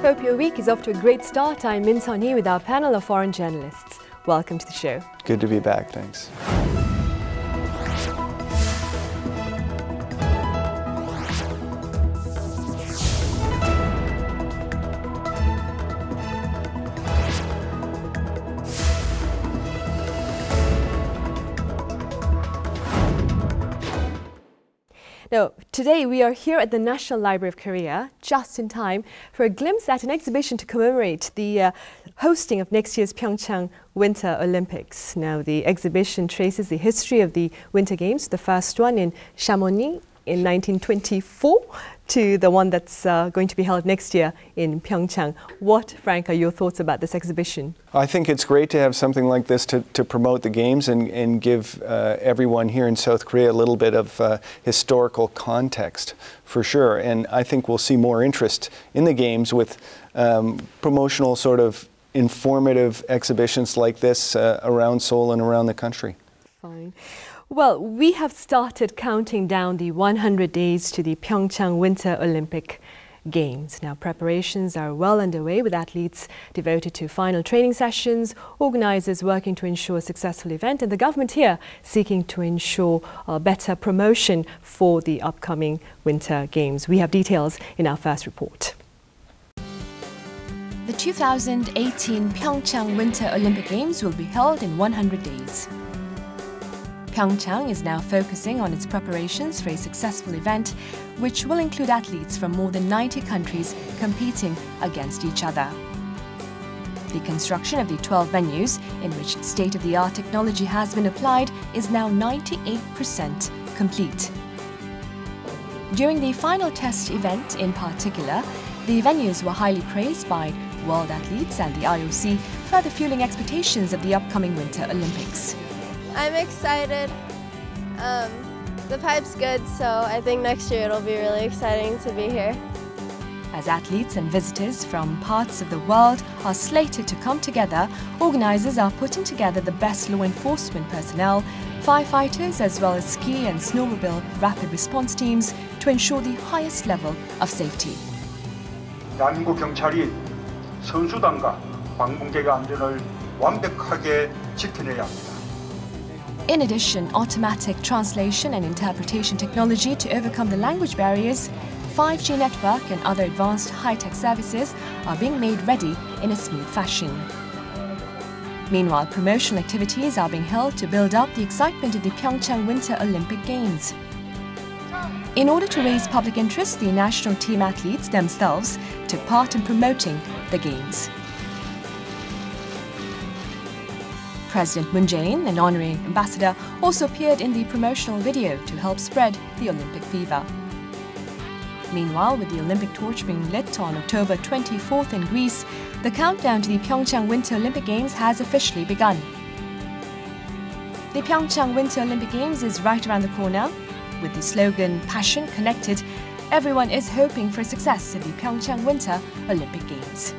Hope your week is off to a great start. I'm Min Son-hee with our panel of foreign journalists. Welcome to the show. Good to be back, thanks. Now, today we are here at the National Library of Korea, just in time for a glimpse at an exhibition to commemorate the hosting of next year's PyeongChang Winter Olympics. Now, the exhibition traces the history of the Winter Games, the first one in Chamonix in 1924 to the one that's going to be held next year in PyeongChang. What, Frank, are your thoughts about this exhibition? I think it's great to have something like this to promote the Games and give everyone here in South Korea a little bit of historical context, for sure. And I think we'll see more interest in the Games with promotional sort of informative exhibitions like this around Seoul and around the country. Fine. Well, we have started counting down the 100 days to the PyeongChang Winter Olympic Games. Now, preparations are well underway with athletes devoted to final training sessions, organizers working to ensure a successful event, and the government here seeking to ensure better promotion for the upcoming Winter Games. We have details in our first report. The 2018 PyeongChang Winter Olympic Games will be held in 100 days. PyeongChang is now focusing on its preparations for a successful event, which will include athletes from more than 90 countries competing against each other. The construction of the 12 venues, in which state-of-the-art technology has been applied, is now 98% complete. During the final test event in particular, the venues were highly praised by world athletes and the IOC, further fueling expectations of the upcoming Winter Olympics. I'm excited. The pipe's good, so I think next year it'll be really exciting to be here. As athletes and visitors from parts of the world are slated to come together, organizers are putting together the best law enforcement personnel, firefighters, as well as ski and snowmobile rapid response teams to ensure the highest level of safety. 대한민국 경찰이 선수단과 방문객의 안전을 완벽하게 지켜내야 합니다. In addition, automatic translation and interpretation technology to overcome the language barriers, 5G network and other advanced high-tech services are being made ready in a smooth fashion. Meanwhile, promotional activities are being held to build up the excitement of the PyeongChang Winter Olympic Games. In order to raise public interest, the national team athletes themselves took part in promoting the Games. President Moon Jae-in, an honorary ambassador, also appeared in the promotional video to help spread the Olympic fever. Meanwhile, with the Olympic torch being lit on October 24th in Greece, the countdown to the PyeongChang Winter Olympic Games has officially begun. The PyeongChang Winter Olympic Games is right around the corner. With the slogan "Passion Connected," everyone is hoping for success in the PyeongChang Winter Olympic Games.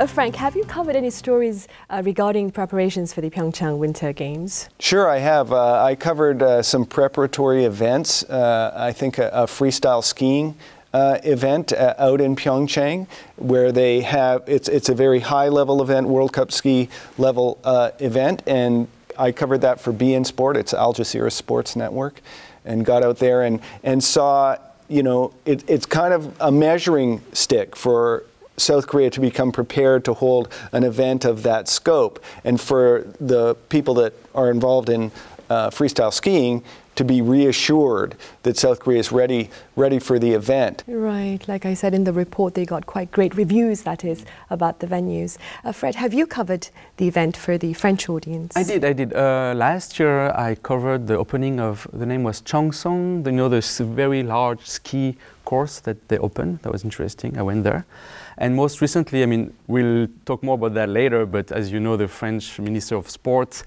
Frank, have you covered any stories regarding preparations for the PyeongChang Winter Games? Sure, I have. I covered some preparatory events. I think a freestyle skiing event out in PyeongChang, where they have, it's a very high-level event, World Cup ski level event, and I covered that for beIN Sport. It's Al Jazeera Sports Network, and got out there and saw, you know, it's kind of a measuring stick for South Korea to become prepared to hold an event of that scope, and for the people that are involved in freestyle skiing to be reassured that South Korea is ready for the event. Right, like I said in the report, they got quite great reviews, that is, about the venues. Fred, have you covered the event for the French audience? I did. Last year I covered the opening of, the name was Cheongsong, you know, this very large ski course that they opened. That was interesting. I went there. And most recently, I mean, we'll talk more about that later, but as you know, the French Minister of Sport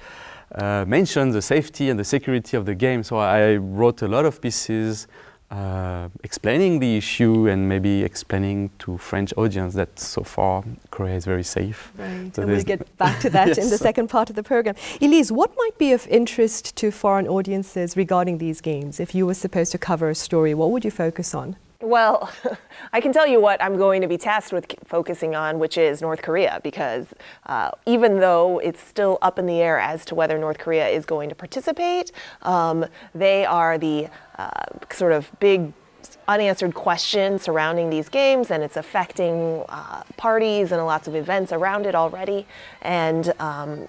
mentioned the safety and the security of the game. So I wrote a lot of pieces explaining the issue and maybe explaining to French audience that so far Korea is very safe. Right, So and we'll get back to that in the second part of the program. Elise, what might be of interest to foreign audiences regarding these games? If you were supposed to cover a story, what would you focus on? Well, I can tell you what I'm going to be tasked with focusing on, which is North Korea, because even though it's still up in the air as to whether North Korea is going to participate, they are the sort of big unanswered question surrounding these games, and it's affecting parties and lots of events around it already. And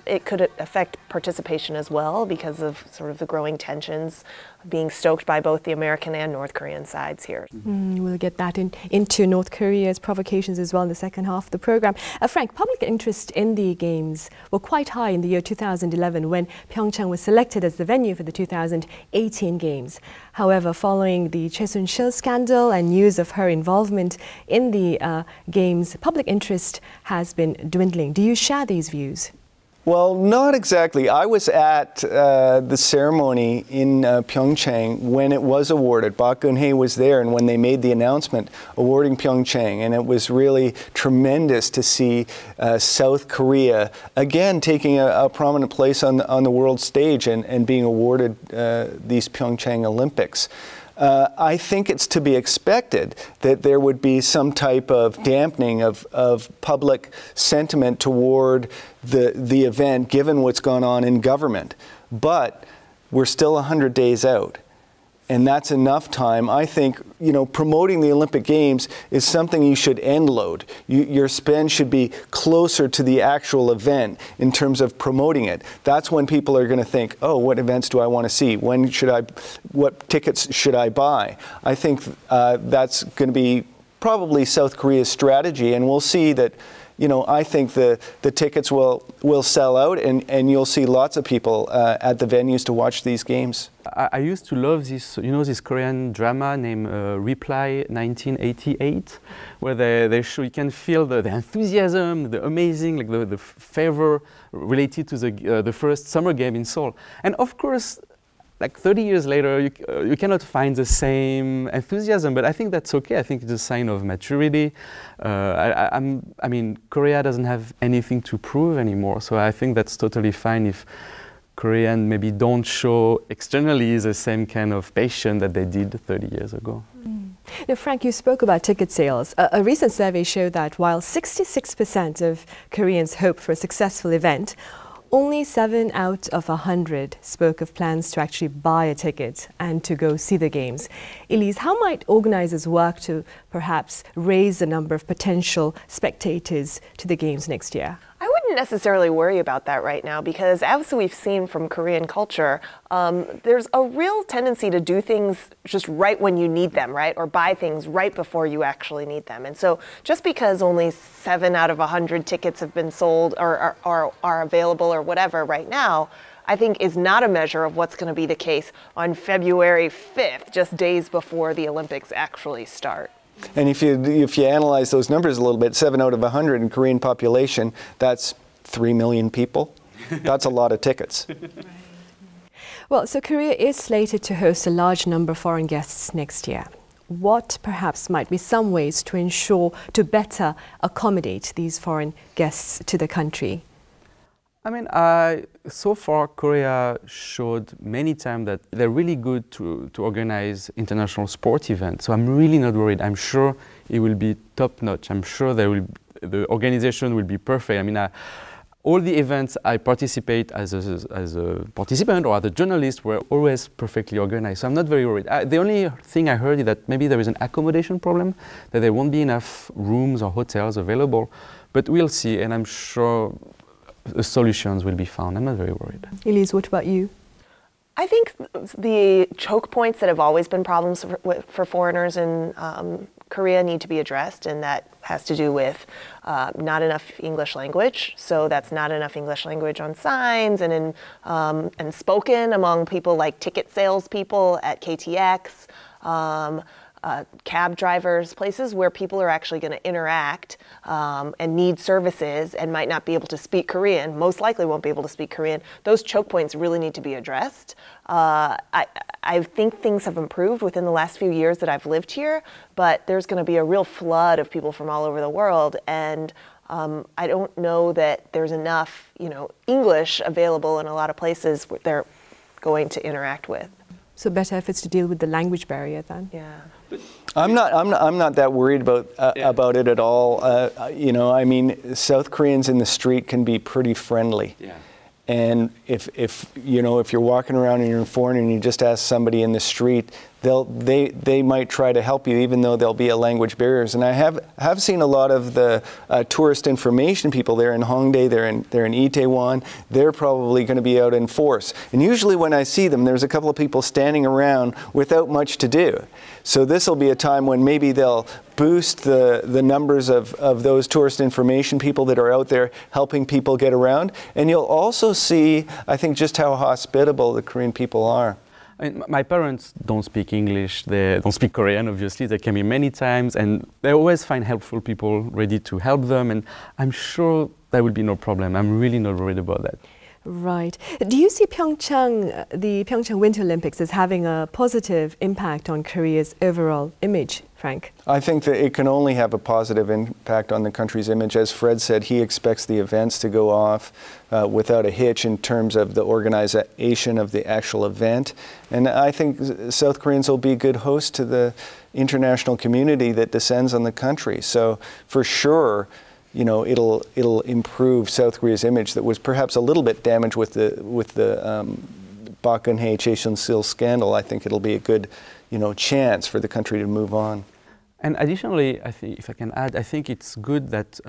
it could affect participation as well because of sort of the growing tensions being stoked by both the American and North Korean sides here. We'll get that into North Korea's provocations as well in the second half of the program. Frank, public interest in the Games were quite high in the year 2011 when PyeongChang was selected as the venue for the 2018 Games. However, following the Choi Soon-sil scandal and news of her involvement in the Games, public interest has been dwindling. Do you share these views? Well, not exactly. I was at the ceremony in PyeongChang when it was awarded. Park Geun-hye was there, and when they made the announcement awarding PyeongChang, and it was really tremendous to see South Korea again taking a prominent place on the world stage and being awarded these PyeongChang Olympics. I think it's to be expected that there would be some type of dampening of public sentiment toward the event, given what's gone on in government. But we're still 100 days out. And that's enough time. I think, promoting the Olympic Games is something you should end load. Your spend should be closer to the actual event in terms of promoting it. That's when people are going to think, oh, what events do I want to see? What tickets should I buy? I think that's going to be probably South Korea's strategy, and we'll see that. I think the tickets will sell out, and you'll see lots of people at the venues to watch these games. I used to love this, this Korean drama named Reply 1988, where they show, you can feel the enthusiasm, the amazing, like the fervor related to the first summer game in Seoul. And of course, like 30 years later, you cannot find the same enthusiasm, but I think that's okay. I think it's a sign of maturity. I mean, Korea doesn't have anything to prove anymore, so I think that's totally fine if Koreans maybe don't show externally the same kind of passion that they did 30 years ago. Now, Frank, you spoke about ticket sales. A recent survey showed that while 66% of Koreans hope for a successful event, only 7 out of 100 spoke of plans to actually buy a ticket and to go see the Games. Elise, how might organizers work to perhaps raise the number of potential spectators to the Games next year? I wouldn't necessarily worry about that right now because, as we've seen from Korean culture, there's a real tendency to do things just right when you need them, right? Or buy things right before you actually need them. And so just because only 7 out of 100 tickets have been sold or are available or whatever right now, I think is not a measure of what's going to be the case on February 5th, just days before the Olympics actually start. And if you analyze those numbers a little bit, 7 out of 100 in Korean population, that's 3 million people. That's a lot of tickets. Well, so Korea is slated to host a large number of foreign guests next year. What perhaps might be some ways to ensure to better accommodate these foreign guests to the country? I mean, so far Korea showed many times that they're really good to organize international sport events. So I'm really not worried. I'm sure it will be top notch. I'm sure the organization will be perfect. I mean, all the events I participate as a participant or as a journalist were always perfectly organized. So I'm not very worried. The only thing I heard is that maybe there is an accommodation problem, that there won't be enough rooms or hotels available. But we'll see, and I'm sure the solutions will be found. I'm not very worried. Elise, what about you? I think the choke points that have always been problems for foreigners in Korea need to be addressed, and that has to do with not enough English language. So that's not enough English language on signs and spoken among people like ticket salespeople at KTX. cab drivers, places where people are actually going to interact and need services and might not be able to speak Korean, most likely won't be able to speak Korean, those choke points really need to be addressed. I think things have improved within the last few years that I've lived here, but there's going to be a real flood of people from all over the world, and I don't know that there's enough, English available in a lot of places where they're going to interact with. So better efforts to deal with the language barrier then. Yeah. I'm not that worried about it at all. I mean, South Koreans in the street can be pretty friendly. Yeah. And if you're walking around and you're a foreigner and you just ask somebody in the street, they might try to help you, even though there'll be language barriers. And I have seen a lot of the tourist information people there in Hongdae, they're in Itaewon. They're probably going to be out in force. And usually when I see them, there's a couple of people standing around without much to do. So this will be a time when maybe they'll boost the numbers of those tourist information people that are out there helping people get around. And you'll also see, I think, just how hospitable the Korean people are. I mean, my parents don't speak English, they don't speak Korean, obviously. They came in many times, and they always find helpful people ready to help them, and I'm sure there will be no problem. I'm really not worried about that. Right. Do you see the PyeongChang Winter Olympics as having a positive impact on Korea's overall image, Frank? I think that it can only have a positive impact on the country's image. As Fred said, he expects the events to go off without a hitch in terms of the organization of the actual event. And I think South Koreans will be a good host to the international community that descends on the country. So for sure, it'll improve South Korea's image that was perhaps a little bit damaged with the Park Geun-hye, Chae Sun-sil scandal. I think it'll be a good, chance for the country to move on. And additionally, I think, if I can add, I think it's good that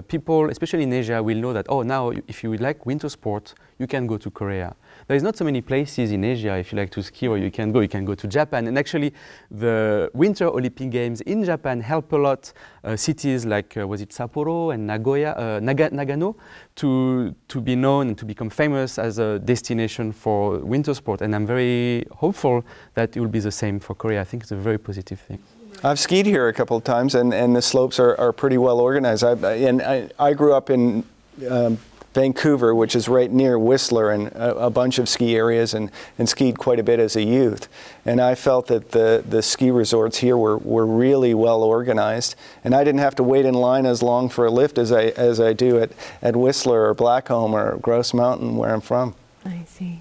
people, especially in Asia, will know that, now if you would like winter sport, you can go to Korea. There is not so many places in Asia if you like to ski where you can go to Japan. And actually, the Winter Olympic Games in Japan help a lot cities like, was it Sapporo and Nagoya, Nagano, to be known and to become famous as a destination for winter sport. And I'm very hopeful that it will be the same for Korea. I think it's a very positive thing. I've skied here a couple of times, and the slopes are pretty well organized. I grew up in Vancouver, which is right near Whistler, and a bunch of ski areas, and skied quite a bit as a youth. And I felt that the ski resorts here were really well organized, and I didn't have to wait in line as long for a lift as I do at Whistler or Blackcomb or Grouse Mountain, where I'm from. I see.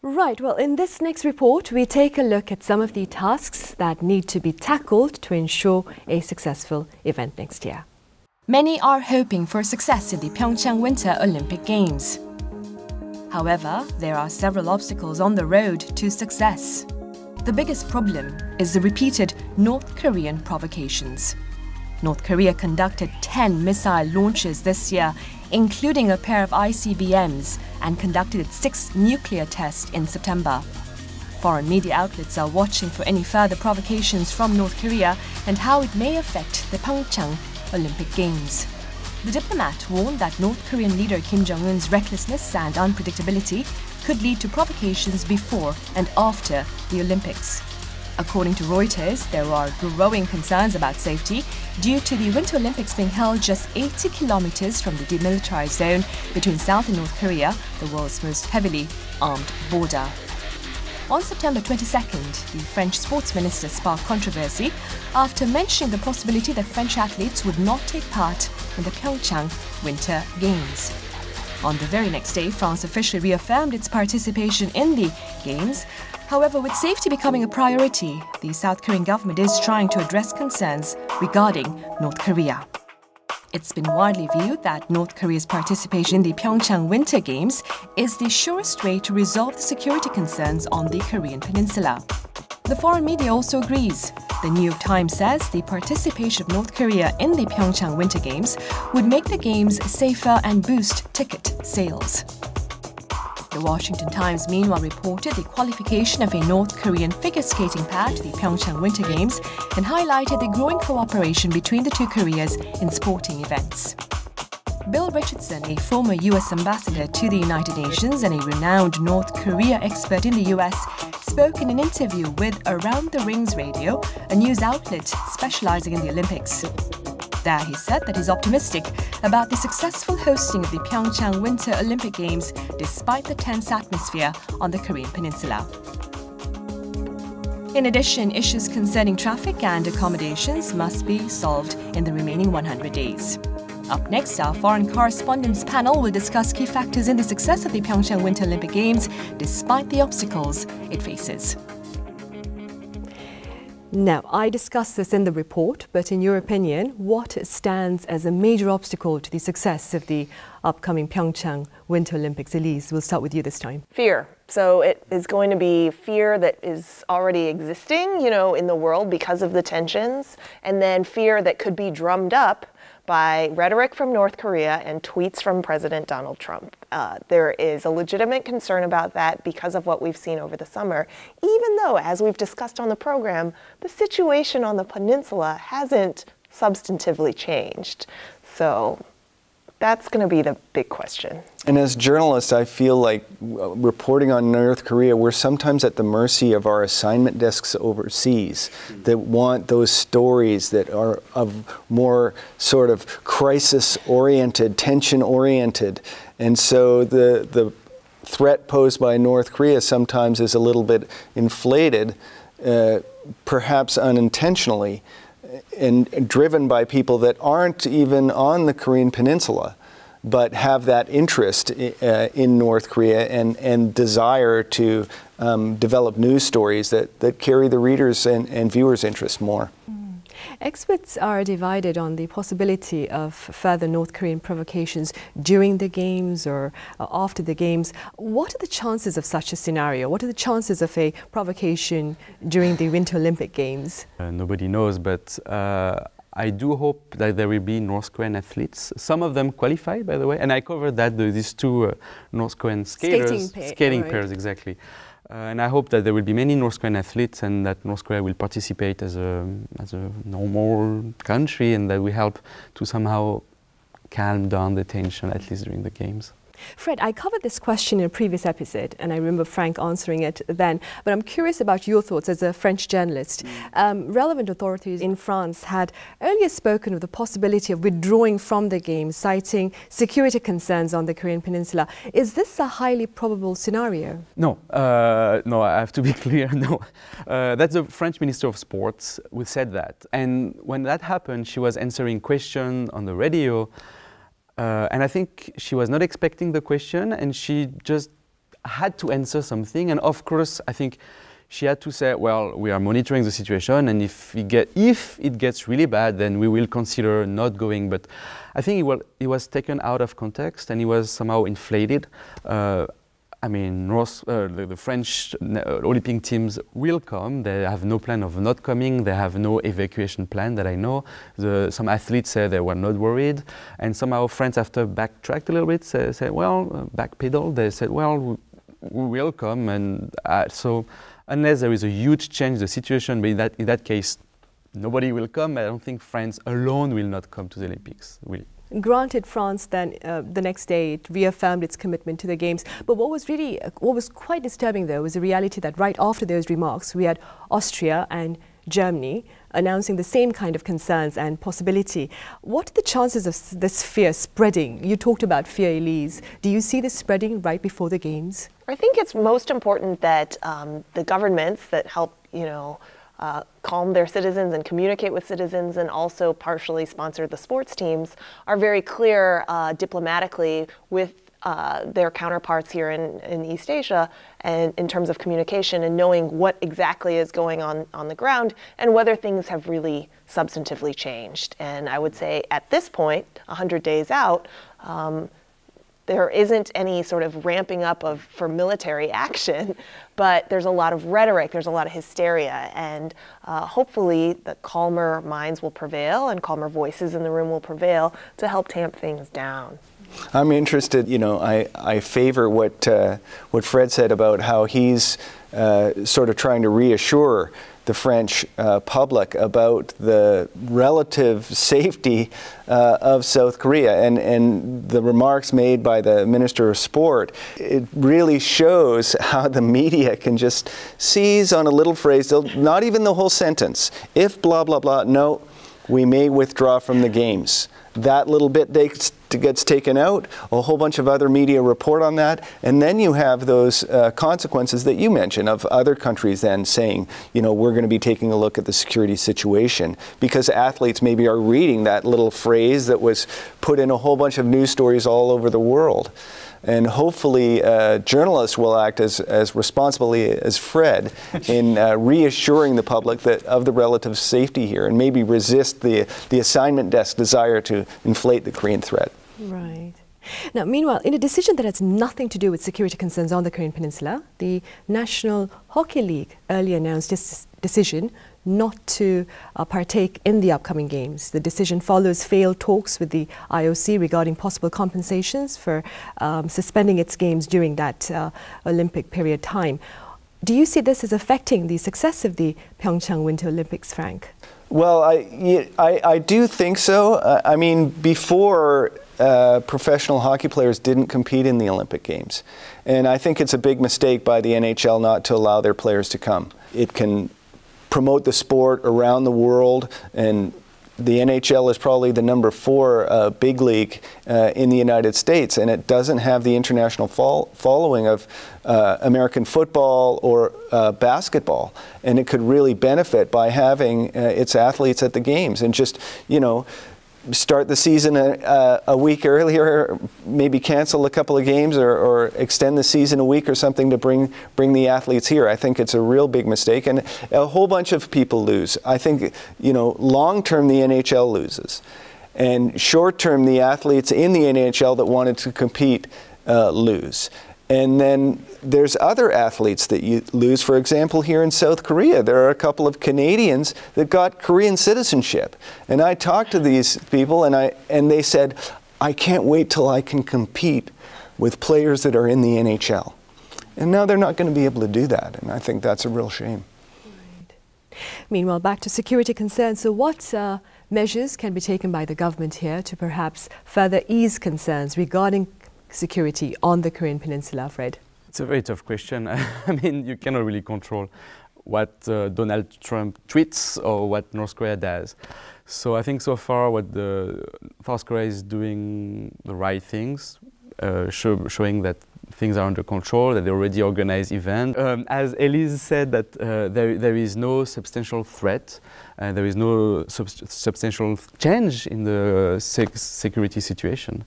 Right, well, in this next report, we take a look at some of the tasks that need to be tackled to ensure a successful event next year. Many are hoping for success in the PyeongChang Winter Olympic Games. However, there are several obstacles on the road to success. The biggest problem is the repeated North Korean provocations. North Korea conducted 10 missile launches this year, including a pair of ICBMs, and conducted its 6th nuclear test in September. Foreign media outlets are watching for any further provocations from North Korea and how it may affect the PyeongChang Olympic Games. The diplomat warned that North Korean leader Kim Jong-un's recklessness and unpredictability could lead to provocations before and after the Olympics. According to Reuters, there are growing concerns about safety due to the Winter Olympics being held just 80 kilometers from the demilitarized zone between South and North Korea, the world's most heavily armed border. On September 22nd, the French sports minister sparked controversy after mentioning the possibility that French athletes would not take part in the PyeongChang Winter Games. On the very next day, France officially reaffirmed its participation in the Games. However, with safety becoming a priority, the South Korean government is trying to address concerns regarding North Korea. It's been widely viewed that North Korea's participation in the PyeongChang Winter Games is the surest way to resolve the security concerns on the Korean peninsula. The foreign media also agrees. The New York Times says the participation of North Korea in the PyeongChang Winter Games would make the Games safer and boost ticket sales. The Washington Times meanwhile reported the qualification of a North Korean figure skating pair to the PyeongChang Winter Games and highlighted the growing cooperation between the two Koreas in sporting events. Bill Richardson, a former U.S. ambassador to the United Nations and a renowned North Korea expert in the U.S., spoke in an interview with Around the Rings Radio, a news outlet specializing in the Olympics. There he said that he's optimistic about the successful hosting of the PyeongChang Winter Olympic Games despite the tense atmosphere on the Korean peninsula. In addition, issues concerning traffic and accommodations must be solved in the remaining 100 days. Up next, our foreign correspondents panel will discuss key factors in the success of the PyeongChang Winter Olympic Games despite the obstacles it faces. Now, I discussed this in the report, but in your opinion, what stands as a major obstacle to the success of the upcoming PyeongChang Winter Olympics? Elise, we'll start with you this time. Fear. So it is going to be fear that is already existing, in the world because of the tensions, and then fear that could be drummed up by rhetoric from North Korea and tweets from President Donald Trump. There is a legitimate concern about that because of what we've seen over the summer, even though, as we've discussed on the program, the situation on the peninsula hasn't substantively changed. So that's going to be the big question. And as journalists, I feel like reporting on North Korea, we're sometimes at the mercy of our assignment desks overseas that want those stories that are of more sort of crisis-oriented, tension-oriented. And so the threat posed by North Korea sometimes is a little bit inflated, perhaps unintentionally, and driven by people that aren't even on the Korean peninsula, but have that interest in North Korea and desire to develop news stories that carry the readers' and viewers' interest more. Experts are divided on the possibility of further North Korean provocations during the Games or after the Games. What are the chances of such a scenario? What are the chances of a provocation during the Winter Olympic Games? Nobody knows, but I do hope that there will be North Korean athletes. Some of them qualify, by the way, and I covered that, these two North Korean skaters, skating pairs, exactly. And I hope that there will be many North Korean athletes and that North Korea will participate as a normal country and that will help to somehow calm down the tension, at least during the Games. Fred, I covered this question in a previous episode, and I remember Frank answering it then, but I'm curious about your thoughts as a French journalist. Relevant authorities in France had earlier spoken of the possibility of withdrawing from the Games, citing security concerns on the Korean peninsula. Is this a highly probable scenario? No, no, I have to be clear, no. That's the French Minister of Sports who said that. And when that happened, she was answering questions on the radio. And I think she was not expecting the question and she just had to answer something. And of course, I think she had to say, well, we are monitoring the situation and if it gets really bad, then we will consider not going. But I think it was taken out of context and it was somehow inflated. I mean, the French Olympic teams will come. They have no plan of not coming. They have no evacuation plan that I know. Some athletes said they were not worried. And somehow France, after backtracked a little bit, said well, backpedal. They said, well, we will come. And so unless there is a huge change in the situation, but in that case, nobody will come. I don't think France alone will not come to the Olympics. Granted, France then the next day it reaffirmed its commitment to the Games. But what was quite disturbing though was the reality that right after those remarks we had Austria and Germany announcing the same kind of concerns and possibility. What are the chances of this fear spreading? You talked about fear, Elise. Do you see this spreading right before the Games? I think it's most important that the governments that help, calm their citizens and communicate with citizens and also partially sponsor the sports teams are very clear diplomatically with their counterparts here in East Asia and in terms of communication and knowing what exactly is going on the ground and whether things have really substantively changed. And I would say at this point, 100 days out, there isn't any sort of ramping up for military action, but there's a lot of rhetoric, there's a lot of hysteria, and hopefully the calmer minds will prevail and calmer voices in the room will prevail to help tamp things down. I'm interested, you know, I favor what Fred said about how he's sort of trying to reassure the French public about the relative safety of South Korea, and the remarks made by the Minister of Sport, it really shows how the media can just seize on a little phrase, not even the whole sentence. If blah, blah, blah, no, we may withdraw from the games. That little bit gets taken out, a whole bunch of other media report on that, and then you have those consequences that you mentioned of other countries then saying, you know, we're going to be taking a look at the security situation because athletes maybe are reading that little phrase that was put in a whole bunch of news stories all over the world. And hopefully journalists will act as responsibly as Fred in reassuring the public that of the relative safety here and maybe resist the assignment desk desire to inflate the Korean threat. Right. Now, meanwhile, in a decision that has nothing to do with security concerns on the Korean Peninsula, the National Hockey League earlier announced its decision not to partake in the upcoming games. The decision follows failed talks with the IOC regarding possible compensations for suspending its games during that Olympic period time. Do you see this as affecting the success of the PyeongChang Winter Olympics, Frank? Well, I do think so. I mean, before professional hockey players didn't compete in the Olympic Games. And I think it's a big mistake by the NHL not to allow their players to come. It can promote the sport around the world, and the NHL is probably the #4 big league in the United States, and it doesn't have the international following of American football or basketball, and it could really benefit by having its athletes at the games and just, you know, start the season a week earlier, maybe cancel a couple of games or extend the season a week or something to bring the athletes here. I think it's a real big mistake, and a whole bunch of people lose. I think, you know, long term the NHL loses, and short term the athletes in the NHL that wanted to compete lose. And then there's other athletes that you lose. For example, here in South Korea, there are a couple of Canadians that got Korean citizenship. And I talked to these people, and they said, I can't wait till I can compete with players that are in the NHL. And now they're not going to be able to do that. And I think that's a real shame. Right. Meanwhile, back to security concerns. So what measures can be taken by the government here to perhaps further ease concerns regarding security on the Korean Peninsula, Fred? It's a very tough question. I mean, you cannot really control what Donald Trump tweets or what North Korea does. So I think so far what the South Korea is doing the right things, showing that things are under control, that they already organize events. As Elise said, that there is no substantial threat, there is no substantial change in the security situation.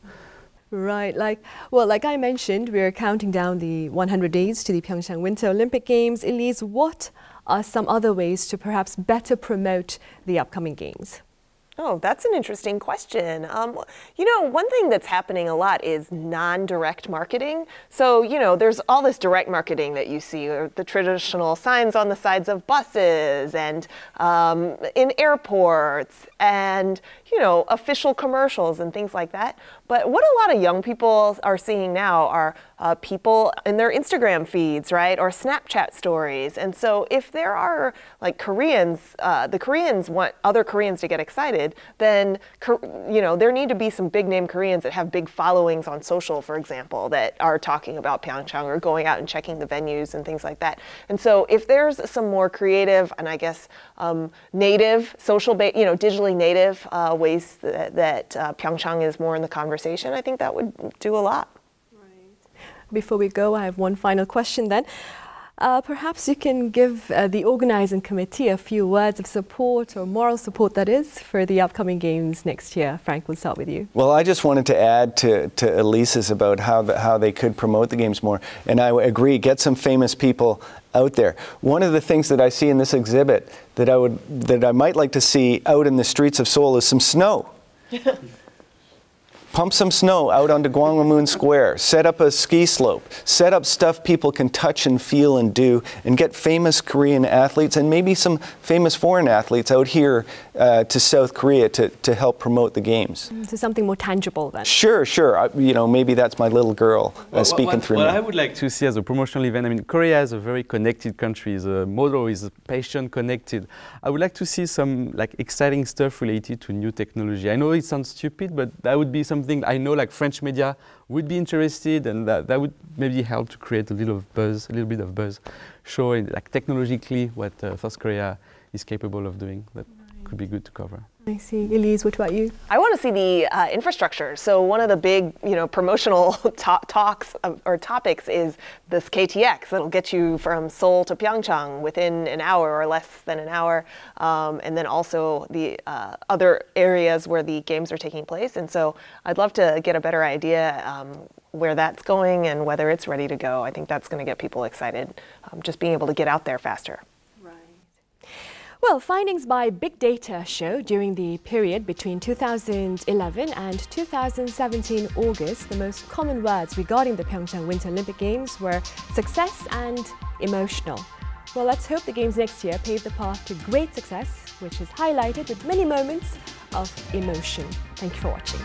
Right, like I mentioned, we're counting down the 100 days to the PyeongChang Winter Olympic Games. Elise, what are some other ways to perhaps better promote the upcoming games? Oh, that's an interesting question. You know, one thing that's happening a lot is non-direct marketing. So, you know, there's all this direct marketing that you see, or the traditional signs on the sides of buses and in airports and, you know, official commercials and things like that. But what a lot of young people are seeing now are people in their Instagram feeds, right, or Snapchat stories. And so if there are like Koreans, the Koreans want other Koreans to get excited, then, you know, there need to be some big name Koreans that have big followings on social, for example, that are talking about PyeongChang or going out and checking the venues and things like that. And so if there's some more creative and I guess native, you know, digitally native ways that PyeongChang is more in the conversation, I think that would do a lot. Before we go, I have one final question then. Perhaps you can give the organizing committee a few words of support, or moral support that is, for the upcoming games next year. Frank, we'll start with you. Well, I just wanted to add to Elise's about how they could promote the games more. And I agree, get some famous people out there. One of the things that I see in this exhibit that I might like to see out in the streets of Seoul is some snow. Pump some snow out onto Gwanghwamun Square, set up a ski slope, set up stuff people can touch and feel and do, and get famous Korean athletes and maybe some famous foreign athletes out here to South Korea to help promote the games. So something more tangible then? Sure. Maybe that's my little girl speaking through me. What I would like to see as a promotional event, I mean, Korea is a very connected country. The motto is patient, connected. I would like to see some exciting stuff related to new technology. I know it sounds stupid, but that would be something I know French media would be interested, and that would maybe help to create a little bit of buzz, showing technologically what South Korea is capable of doing. That could be good to cover. I see. Elise, what about you? I want to see the infrastructure. So one of the big, promotional talks or topics is this KTX. That'll get you from Seoul to PyeongChang within an hour or less than an hour. And then also the other areas where the games are taking place. And so I'd love to get a better idea where that's going and whether it's ready to go. I think that's going to get people excited, just being able to get out there faster. Well, findings by Big Data show during the period between 2011 and 2017 August, the most common words regarding the PyeongChang Winter Olympic Games were success and emotional. Well, let's hope the Games next year pave the path to great success, which is highlighted with many moments of emotion. Thank you for watching.